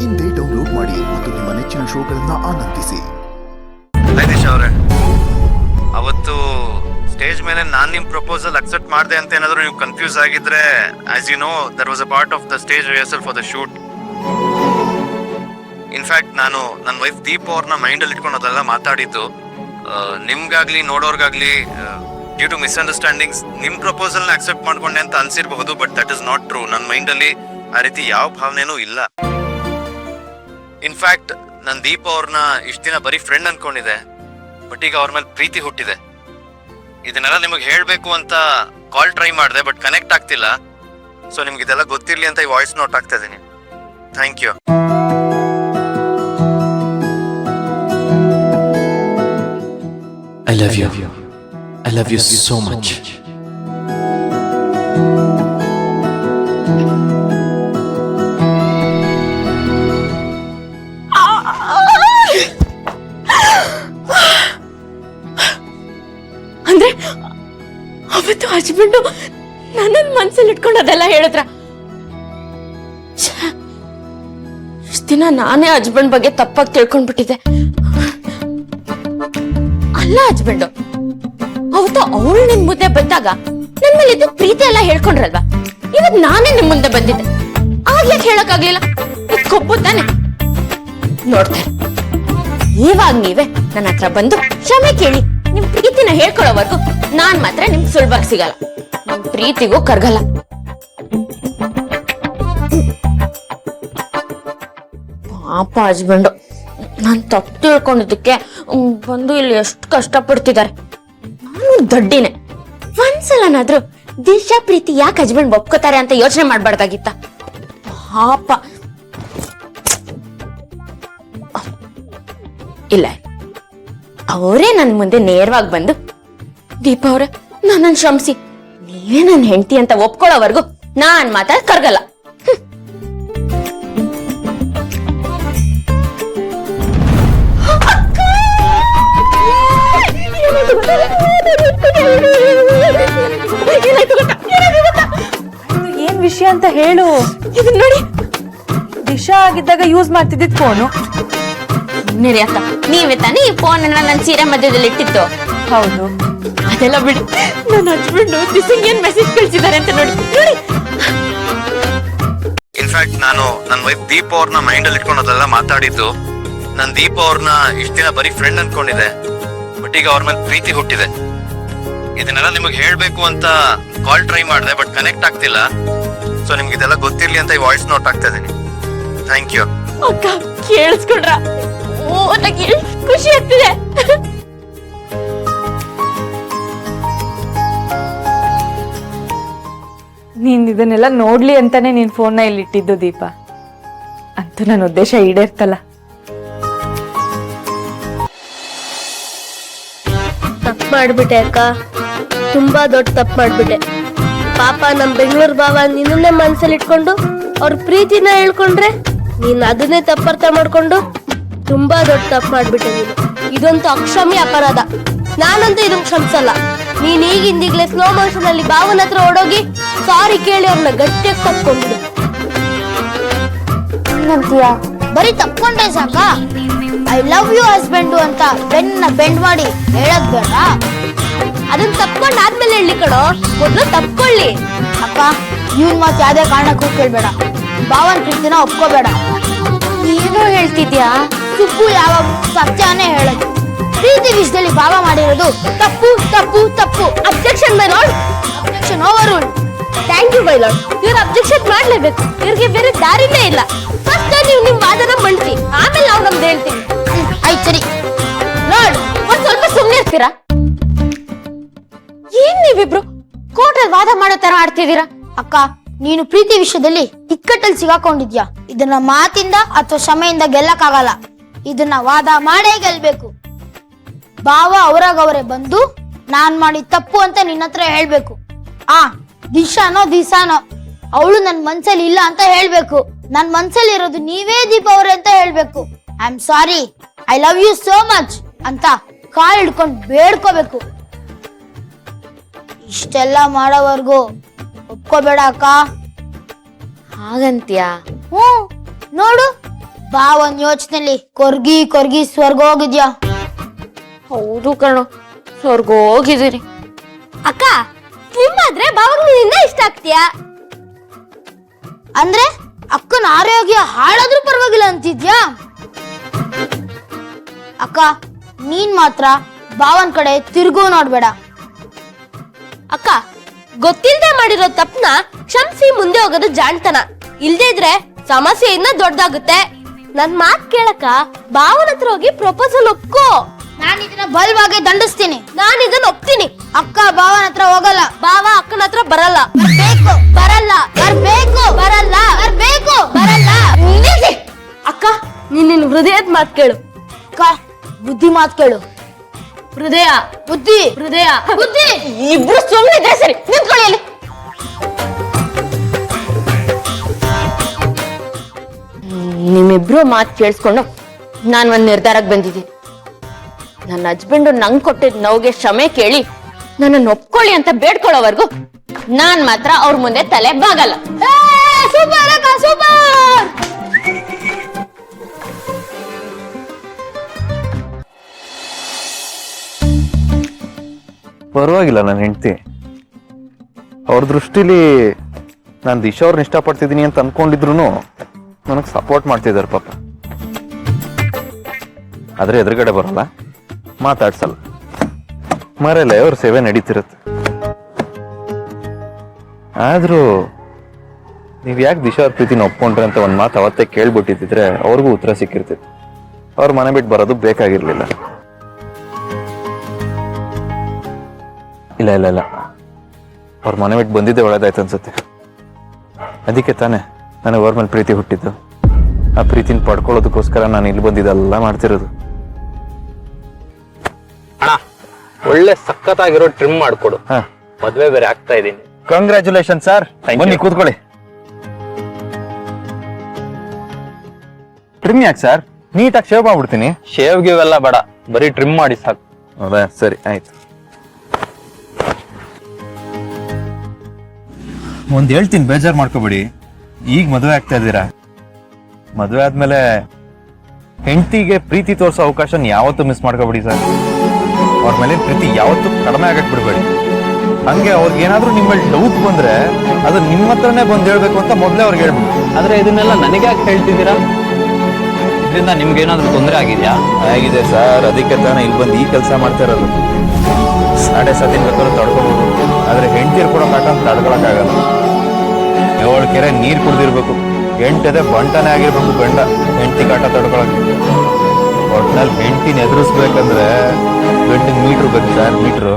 ಇಂದೇ ಡೌನ್ಲೋಡ್ ಮಾಡಿ ಮತ್ತು ನಿಮ್ಮ ನೆಚ್ಚಿನ ಶೋಗಳನ್ನ ಆನಂದಿಸಿ. ಜಗದೀಶ್ ಅವರೇ, ಅವತ್ತು ಸ್ಟೇಜ್ ಮೇಲೆ ನಾನು ನಿಮ್ಮ ಪ್ರಪೋಸಲ್ ಅಕ್ಸೆಪ್ಟ್ ಮಾಡಿದೆ ಅಂತ ಏನಾದರೂ ನೀವು ಕನ್ಫ್ಯೂಸ್ ಆಗಿದ್ರೆ, as you know there was a part of the stage rehearsal for the shoot. In fact ನಾನು ನನ್ನ ವೈಫ್ ದೀಪ್ ಅವ್ರನ್ನ ಮೈಂಡಲ್ಲಿ ಇಟ್ಕೊಂಡು ಅದೆಲ್ಲ ಮಾತಾಡಿದ್ದು. ನಿಮ್ಗಾಗ್ಲಿ ನೋಡೋರ್ಗಾಗ್ಲಿ ಡ್ಯೂ ಟು ಮಿಸ್ಅಂಡರ್ಸ್ಟ್ಯಾಂಡಿಂಗ್ಸ್ ನಿಮ್ಮ ಪ್ರಪೋಸಲ್ನ ಅಕ್ಸೆಪ್ಟ್ ಮಾಡ್ಕೊಂಡೆ ಅಂತ ಅನ್ಸಿರ್ಬಹುದು, but that is not true. ನನ್ನ ಮೈಂಡಲ್ಲಿ ಆ ರೀತಿ ಯಾವ ಭಾವನೆನೂ ಇಲ್ಲ. ಇನ್ಫ್ಯಾಕ್ಟ್ ನನ್ನ ದೀಪ ಅವ್ರನ್ನ ಇಷ್ಟ ದಿನ ಬರೀ ಫ್ರೆಂಡ್ ಅನ್ಕೊಂಡಿದೆ, ಬಟ್ ಈಗ ಅವ್ರ ಮೇಲೆ ಪ್ರೀತಿ ಹುಟ್ಟಿದೆ. ಇದನ್ನೆಲ್ಲ ನಿಮಗೆ ಹೇಳಬೇಕು ಅಂತ ಕಾಲ್ ಟ್ರೈ ಮಾಡಿದೆ, ಬಟ್ ಕನೆಕ್ಟ್ ಆಗ್ತಿಲ್ಲ. ಸೊ ನಿಮ್ಗೆ ಇದೆಲ್ಲ ಗೊತ್ತಿರಲಿ ಅಂತ ಈ ವಾಯ್ಸ್ ನೋಟ್ ಆಗ್ತಾ ಇದೀನಿ. Thank you. I love you. I love you so much. ಅಂದ್ರೆ ಅವತ್ತು ಹಸ್ಬೆಂಡು ನನ್ನ ಮನ್ಸಲ್ಲಿ ಇಟ್ಕೊಂಡು ಅದೆಲ್ಲ ಹೇಳಿದ್ರ? ಇಷ್ಟ ದಿನ ನಾನೇ ಹಸ್ಬೆಂಡ್ ಬಗ್ಗೆ ತಪ್ಪಾಗಿ ತಿಳ್ಕೊಂಡ್ಬಿಟ್ಟಿದ್ದೆ. ಅಲ್ಲ ಹಸ್ಬೆಂಡು, ಅವತ್ತು ಅವಳು ನಿನ್ ಮುಂದೆ ಬಂದಾಗ ನನ್ ಮೇಲೆ ಇದ್ದು ಪ್ರೀತಿ ಎಲ್ಲ ಹೇಳ್ಕೊಂಡ್ರಲ್ವಾ, ಇವತ್ ನಾನೇ ನಿಮ್ ಮುಂದೆ ಬಂದಿದ್ದೆ. ಆಗ್ಲಿಕ್ಕೆ ಹೇಳಕ್ ಆಗ್ಲಿಲ್ಲ, ಇದು ಕೊಬ್ಬು ತಾನೆ. ನೋಡ್ತಾರೆ, ಇವಾಗ ನೀವೇ ನನ್ನ ಹತ್ರ ಬಂದು ಕ್ಷಮೆ ಕೇಳಿ ನಿಮ್ ಪ್ರೀತಿನ ಹೇಳ್ಕೊಳ್ಳೋವರೆಗೂ ನಾನ್ ಮಾತ್ರ ನಿಮ್ಗೆ ಸುಲಭವಾಗಿ ಸಿಗಲ್ಲ, ನಿಮ್ ಪ್ರೀತಿಗೂ ಕರ್ಗಲ್ಲ. ಪಾಪ ಹಸ್ಬೆಂಡು ನಾನ್ ತಪ್ಪು ತಿಳ್ಕೊಂಡಿದ್ದಕ್ಕೆ ಬಂದು ಇಲ್ಲಿ ಎಷ್ಟು ಕಷ್ಟ ಪಡ್ತಿದ್ದಾರೆ. ನಾನು ದಡ್ಡಿನೇ. ಒಂದ್ಸಲನಾದ್ರೂ ದಿಶಾ ಪ್ರೀತಿ ಯಾಕೆ ಹಸ್ಬೆಂಡ್ ಒಪ್ಕೋತಾರೆ ಅಂತ ಯೋಚನೆ ಮಾಡ್ಬಾರ್ದಾಗಿತ್ತ? ಪಾಪ. ಇಲ್ಲ, ಅವರೇ ನನ್ ಮುಂದೆ ನೇರವಾಗಿ ಬಂದು, ದೀಪಾ ಅವ್ರೆ ನನ್ನನ್ನು ಶ್ರಮಿಸಿ ನೀವೇ ನನ್ನ ಹೆಂಡತಿ ಅಂತ ಒಪ್ಕೊಳ್ಳೋವರೆಗೂ ನಾನ್ ಮಾತ್ರ ಕರ್ಗಲ್ಲ. ಏನ್ ವಿಷಯ ಅಂತ ಹೇಳು. ಇದನ್ನ ನೋಡಿ, ದಿಶಾ ಆಗಿದ್ದಾಗ ಯೂಸ್ ಮಾಡ್ತಿದ್ದಿದ್ ಫೋನು. ನೀರಿ ಅಕ್ಕ, ನೀವೇ ತಾನೇ ಈ ಫೋನ್ ನನ್ನ ಸೀರೆ ಮಧ್ಯದಲ್ಲಿ ಇಟ್ಟಿತ್ತು? ಹೌದು. ಅದೆಲ್ಲ ಬಿಡಿ, ನನ್ನ ಹಸ್ಬೆಂಡ್ ದಿಸಿಂಗ್ ಏನ್ ಮೆಸೇಜ್ ಕಳಿಸಿದ್ದಾರೆ ಅಂತ ನೋಡಿ. ನೋಡಿ, ಇನ್ಫ್ಯಾಕ್ಟ್ ನಾನು ನನ್ನ ವೈಫ್ ದೀಪ್ ಅವ್ರನ್ನ ಮೈಂಡಲ್ಲಿ ಇಟ್ಕೊಂಡು ಅದೆಲ್ಲ ಮಾತಾಡಿದ್ದು. ನನ್ನ ದೀಪ ಅವ್ರನ್ನ ಇಷ್ಟ ದಿನ ಬರೀ ಫ್ರೆಂಡ್ ಅನ್ಕೊಂಡಿದೆ, ಬಟ್ ಈಗ ಅವ್ರ ಮೇಲೆ ಪ್ರೀತಿ ಹುಟ್ಟಿದೆ. ಇದನ್ನೆಲ್ಲ ನಿಮಗೆ ಹೇಳಬೇಕು ಅಂತ ಕಾಲ್ ಟ್ರೈ ಮಾಡಿದೆ, ಬಟ್ ಕನೆಕ್ಟ್ ಆಗ್ತಿಲ್ಲ. ಸೊ ನಿಮ್ಗೆ ಇದೆಲ್ಲ ಗೊತ್ತಿರ್ಲಿ ಅಂತ ಈ ವಾಯ್ಸ್ ನೋಟ್ ಆಗ್ತಾ ಇದೀನಿ. Thank you. ಅಕ್ಕ ಕೇಳಿಸ್ಕೊಂಡ್ರ? ಓ, ನನಗೆ ಖುಷಿ ಆಗ್ತಿದೆ. ನೀನ್ ಇದನ್ನೆಲ್ಲ ನೋಡ್ಲಿ ಅಂತಾನೆ ನೀನ್ ಫೋನ್ನ ಇಲ್ಲಿ ಇಟ್ಟಿದ್ದು ದೀಪ. ಅಂತೂ ನನ್ನ ಉದ್ದೇಶ ಈಡೇರ್ತಲ್ಲ. ತಪ್ಪು ಮಾಡ್ಬಿಟ್ಟೆ ಅಕ್ಕ, ತುಂಬಾ ದೊಡ್ಡ ತಪ್ಪು ಮಾಡ್ಬಿಟ್ಟೆ. ಪಾಪ ನಮ್ ಬೆಂಗಳೂರು ಭಾವ ನಿನ್ನೇ ಮನ್ಸಲ್ಲಿ ಇಟ್ಕೊಂಡು ಅವ್ರ ಪ್ರೀತಿನ ಹೇಳ್ಕೊಂಡ್ರೆ ನೀನ್ ಅದನ್ನೇ ತಪ್ಪರ್ಥ ಮಾಡ್ಕೊಂಡು ತುಂಬಾ ದೊಡ್ಡ ತಪ್ಪು ಮಾಡ್ಬಿಟ್ಟೆ ನೀನು. ಇದಂತೂ ಅಕ್ಷಮ್ಯ ಅಪರಾಧ. ನಾನಂತೂ ಇದನ್ನ ಕ್ಷಮಿಸಲ್ಲ. ನೀನ್ ಈಗಿಂದೀಗ್ಲೇ ಸ್ಲೋ ಮೋಷನ್ ಅಲ್ಲಿ ಭಾವನ ಹತ್ರ ಓಡೋಗಿ ಸಾರಿ ಕೇಳಿ ಅವ್ರನ್ನ ಗಟ್ಟಿಯಾಗಿ ತಪ್ಕೊಂಡ್ಬಿಡು. ಬರೀ ತಪ್ಕೊಂಡ್ರೆ ಸಾಕ? ಐ ಲವ್ ಯು ಹಸ್ಬೆಂಡು ಅಂತ ಬೆಂಡ್ ಮಾಡಿ ಹೇಳಕ್ ಬೇಡ? ಅದನ್ನ ತಪ್ಕೊಂಡ್ ಆದ್ಮೇಲೆ ಹೇಳಿ ಕಣೋ, ಮೊದ್ಲು ತಪ್ಕೊಳ್ಳಿ. ಅಕ್ಕ, ಇವನ್ ಮಾತು ಯಾವ್ದೇ ಕಾರಣಕ್ಕೂ ಕೇಳ್ಬೇಡ. ಭಾವನ್ ಪ್ರೀತಿನ ಒಪ್ಕೋಬೇಡ. ಏನೋ ಹೇಳ್ತಿದ್ಯಾ? ಸುಬ್ಬು ಯಾವಾಗ ಸತ್ಯನೇ ಹೇಳೋದು. ಪ್ರೀತಿ ವಿಷಯದಲ್ಲಿ ಭಾವ ಮಾಡಿರೋದು ತಪ್ಪು ತಪ್ಪು ತಪ್ಪು. Objection my lord, objection overruled. Thank you my lord. ಇವ್ರು ಅಬ್ಜೆಕ್ಷನ್ ಮಾಡ್ಲೇಬೇಕು, ಇವ್ರಿಗೆ ಬೇರೆ ದಾರಿನೇ ಇಲ್ಲ. ಫಸ್ಟ್ ನೀವು ನಿಮ್ ವಾದನ ಮಂಡಿಸಿ, ಆಮೇಲೆ ನಾವು ನಮ್ದು ಹೇಳ್ತೀವಿ. ಆಯ್ತು ಸರಿ ಲಾರ್ಡ್, ಒಂದ್ ಸ್ವಲ್ಪ ಸುಮ್ನೆ ಇರ್ತೀರಾ? ಏನ್ ನೀವಿಬ್ರು ಕೋರ್ಟಲ್ಲಿ ವಾದ ಮಾಡೋ ತರ ಆಡ್ತಿದ್ದೀರಾ? ಅಕ್ಕ, ನೀನು ಪ್ರೀತಿ ವಿಷಯದಲ್ಲಿ ಇಕ್ಕಟ್ಟಲ್ಲಿ ಸಿಗಾಕೊಂಡಿದ್ಯಾ. ಇದನ್ನ ಮಾತಿಂದ ಅಥವಾ ಕ್ಷಮೆಯಿಂದ ಗೆಲ್ಲಕ್ಕಾಗಲ್ಲ. ಇದನ್ನ ವಾದ ಮಾಡೇ ಗೆಲ್ಬೇಕು. ಭಾವ ಅವರಾಗವರೇ ಬಂದು ನಾನ್ ಮಾಡಿದ ತಪ್ಪು ಅಂತ ನಿನ್ನ ಹತ್ರ ಹೇಳ್ಬೇಕು. ದಿಶಾನೋ ಅವಳು ನನ್ ಮನ್ಸಲ್ಲಿ ಇಲ್ಲ ಅಂತ ಹೇಳ್ಬೇಕು. ನನ್ ಮನ್ಸಲ್ಲಿ ಇರೋದು ನೀವೇ ದೀಪ ಅವ್ರೆ ಅಂತ ಹೇಳ್ಬೇಕು. I am sorry, I love you so much ಅಂತ ಕಾಲ್ ಹಿಡ್ಕೊಂಡು ಬೇಡ್ಕೋಬೇಕು. ಇಷ್ಟೆಲ್ಲ ಮಾಡೋವರೆಗೂ ಒಪ್ಕೋಬೇಡ ಅಕ್ಕ. ಹಾಗಂತ್ಯಾ? ನೋಡು, ಒಂದ್ ಯೋಚನೆಲಿ ಕೊರ್ಗಿ ಕೊರ್ಗಿ ಸ್ವರ್ಗ ಹೋಗಿದ್ಯಾ. ಹೌದು ಕಣೋ, ಸ್ವರ್ಗ ಹೋಗಿದ್ದೀರಿ. ಅಕ್ಕ ಸ್ಲಿಮ್ ಆದ್ರೆ ಬಾವಾಗ ನಿನ್ನಿಂದ ಇಷ್ಟ ಆಗ್ತೀಯಾ ಅಂದ್ರೆ ಅಕ್ಕನ ಆರೋಗ್ಯ ಹಾಳಾದ್ರೂ ಪರವಾಗಿಲ್ಲ ಅಂತಿದ್ಯಾ? ಅಕ್ಕ ನೀನ್ ಮಾತ್ರ ಬಾವನ್ ಕಡೆ ತಿರುಗೂ ನೋಡ್ಬೇಡ. ಅಕ್ಕ, ಗೊತ್ತಿಲ್ಲದೆ ಮಾಡಿರೋ ತಪ್ಪನ ಕ್ಷಮಿಸಿ ಮುಂದೆ ಹೋಗೋದು ಜಾಣ್ತನ. ಇಲ್ದೇ ಇದ್ರೆ ಸಮಸ್ಯೆ ಇನ್ನ ದೊಡ್ಡದಾಗುತ್ತೆ. ನನ್ ಮಾತ್ ಕೇಳಕ್ಕ ಬಾವನ ಹತ್ರ ಹೋಗಿ ಪ್ರಪೋಸಲ್ ಒಪ್ಕೋ. ನಾನು ಇದನ್ನ ಬಲ್ವಾಗಿ ದಂಡಿಸ್ತೀನಿ. ನಾನು ಇದನ್ನ ಒಪ್ತೀನಿ. ಅಕ್ಕ ಬಾವನ ಹತ್ರ ಹೋಗಲ್ಲ. ಬಾವ ಅಕ್ಕನ ಹತ್ರ ಬರಲ್ಲ. ಬರ್ಬೇಕು, ಬರಲ್ಲ, ಬರ್ಬೇಕು, ಬರಲ್ಲ, ಬರ್ಬೇಕು, ಬರಲ್ಲ. ನಿಲ್ಲಿಸಿ. ಅಕ್ಕ, ನಿನ್ನ ಹೃದಯದ ಮಾತ್ ಕೇಳು. ಅಕ್ಕ ಬುದ್ಧಿ ಮಾತ್ ಕೇಳು. ಹೃದಯ, ಬುದ್ಧಿ, ಹೃದಯ, ಬುದ್ಧಿ. ಇಬ್ರು ಸುಮ್ಮನೆ ಇದ್ರೆ ಸರಿ. ನಿಂತ್ಕೊಳ್ಳಿ ಅಲ್ಲಿ. ನಿಮ್ಮಿಬ್ರು ಮಾತ್ ಕೇಳಿಸ್ಕೊಂಡು ನಾನ್ ಒಂದ್ ನಿರ್ಧಾರಕ್ಕೆ ಬಂದಿದ್ದೀನಿ. ನನ್ನ ಹಸ್ಬೆಂಡ್ ನಂಗ್ ಕೊಟ್ಟಿದ್ ನೋವಿಗೆ ಕ್ಷಮೆ ಕೇಳಿ ನನ್ನನ್ನು ಒಪ್ಕೊಳ್ಳಿ ಅಂತ ಬೇಡ್ಕೊಳ್ಳೋವರೆಗೂ ನಾನ್ ಮಾತ್ರ ಅವ್ರ ಮುಂದೆ ತಲೆ ಬಾಗಲ್ಲ. ಸೂಪರ್ ಅಕ್ಕ, ಸೂಪರ್. ಪರವಾಗಿಲ್ಲ ನನ್ನ ಹೆಂಡತಿ. ಅವ್ರ ದೃಷ್ಟಿಲಿ ನಾನು ದಿಶಾ ಅವ್ರನ್ನ ಇಷ್ಟಪಡ್ತಿದ್ದೀನಿ ಅಂತ ಅನ್ಕೊಂಡಿದ್ರು ನನಗೆ ಸಪೋರ್ಟ್ ಮಾಡ್ತಿದ್ದಾರೆ ಪಾಪ. ಆದ್ರೆ ಎದುರುಗಡೆ ಬರಲ್ಲ, ಮಾತಾಡ್ಸಲ್ಲ, ಮರೆಯಲ್ಲ, ಅವ್ರ ಸೇವೆ ನಡೀತಿರುತ್ತೆ. ಆದ್ರೂ ನೀವ್ ಯಾಕೆ ದಿಶಾ ಅವ್ರ ಪ್ರೀತಿನ ಒಪ್ಕೊಂಡ್ರೆ ಅಂತ ಒಂದ್ ಮಾತು ಅವತ್ತೇ ಕೇಳ್ಬಿಟ್ಟಿದ್ರೆ ಅವ್ರಿಗೂ ಉತ್ತರ ಸಿಕ್ಕಿರ್ತಿತ್ತು. ಅವ್ರ ಮನೆ ಬಿಟ್ಟು ಬರೋದು ಬೇಕಾಗಿರ್ಲಿಲ್ಲ. ಇಲ್ಲ ಇಲ್ಲ ಇಲ್ಲ, ಅವ್ರ ಮನೆ ಬಿಟ್ಟು ಬಂದಿದ್ದೆ ಒಳ್ಳೇದಾಯ್ತು ಅನ್ಸುತ್ತೆ. ಅದಕ್ಕೆ ತಾನೇ ನನಗೆ ಅವ್ರ ಮೇಲೆ ಪ್ರೀತಿ ಹುಟ್ಟಿದ್ದು. ಆ ಪ್ರೀತಿನ ಪಡ್ಕೊಳ್ಳೋದಕ್ಕೋಸ್ಕರ ನಾನು ಇಲ್ಲಿ ಬಂದಿದ್ದೆಲ್ಲ ಮಾಡ್ತಿರೋದು. ಅಣ್ಣ, ಒಳ್ಳೆ ಸಖತ್ತಾಗಿರೋ ಟ್ರಿಮ್ ಮಾಡ್ಕೊಡು. ಹಾ, ಮದ್ವೆ ಬೇರೆ ಆಗ್ತಾ ಇದೀನಿ. Congratulation sir. ಬನ್ನಿ ಕೂತ್ಕೊಳ್ಳಿ. ಟ್ರಿಮ್ ಯಾಕೆ ಸರ್? ನೀಟಾಗಿ ಶೇವ್ ಮಾಡ್ಬಿಡ್ತೀನಿ. ಶೇವ್ಗೆ ಇವೆಲ್ಲ ಬೇಡ, ಬರೀ ಟ್ರಿಮ್ ಮಾಡಿ ಸಾಕು. ಹೌದಾ, ಸರಿ ಆಯ್ತು. ಒಂದ್ ಹೇಳ್ತೀನಿ, ಬೇಜಾರ್ ಮಾಡ್ಕೋಬೇಡಿ. ಈಗ ಮದುವೆ ಆಗ್ತಾ ಇದ್ದೀರಾ. ಮದುವೆ ಆದ್ಮೇಲೆ ಹೆಂಡತಿಗೆ ಪ್ರೀತಿ ತೋರಿಸೋ ಅವಕಾಶ ಯಾವತ್ತೂ ಮಿಸ್ ಮಾಡ್ಕೋಬೇಡಿ ಸರ್. ಅವ್ರ ಮೇಲೆ ಪ್ರೀತಿ ಯಾವತ್ತೂ ಕಡಿಮೆ ಆಗಕ್ ಬಿಡ್ಬೇಡಿ. ಹಂಗೆ ಅವ್ರಿಗೆ ಏನಾದ್ರೂ ನಿಮ್ಮ ಮೇಲೆ ಡೌಟ್ ಬಂದ್ರೆ ಅದು ನಿಮ್ಮ ಹತ್ರನೇ ಬಂದು ಹೇಳ್ಬೇಕು ಅಂತ ಮೊದಲೇ ಅವ್ರಿಗೆ ಹೇಳ್ಬಿಡಿ. ಆದ್ರೆ ಇದನ್ನೆಲ್ಲ ನನಗೆ ಯಾಕೆ ಹೇಳ್ತಿದ್ದೀರಾ? ಇದರಿಂದ ನಿಮ್ಗೆ ಏನಾದ್ರೂ ತೊಂದರೆ ಆಗಿದ್ಯಾ? ಆಗಿದೆ ಸರ್, ಅದಕ್ಕೆ ತಾನೇ ಇಲ್ಲಿ ಬಂದು ಈ ಕೆಲಸ ಮಾಡ್ತಾ ಇರೋದು. ಸಾಡೆ ಸತಿನ ಬೇಕಾದ್ರೂ ತಡ್ಕೋಬಹುದು, ಆದ್ರೆ ಹೆಂಡತಿರ್ ಕೂಡ ಕಾಟ ಅಂತ ತಡ್ಕೊಳಕ್ಕಾಗಲ್ಲ. 7 ಕೆರೆ ನೀರ್ ಕುಡ್ದಿರ್ಬೇಕು, 8 ಎದೆ ಬಂಟನೆ ಆಗಿರ್ಬೇಕು ಗಂಡ ಹೆಂಡತಿ ಕಾಟ ತಡ್ಕೊಳಕ್ಕೆ. ಒಟ್ನಲ್ಲಿ ಹೆಂಡತಿನ ಎದುರಿಸ್ಬೇಕಂದ್ರೆ ಗಂಡಿನ ಮೀಟ್ರ್ ಬೇಕು ಸರ್, ಮೀಟ್ರು.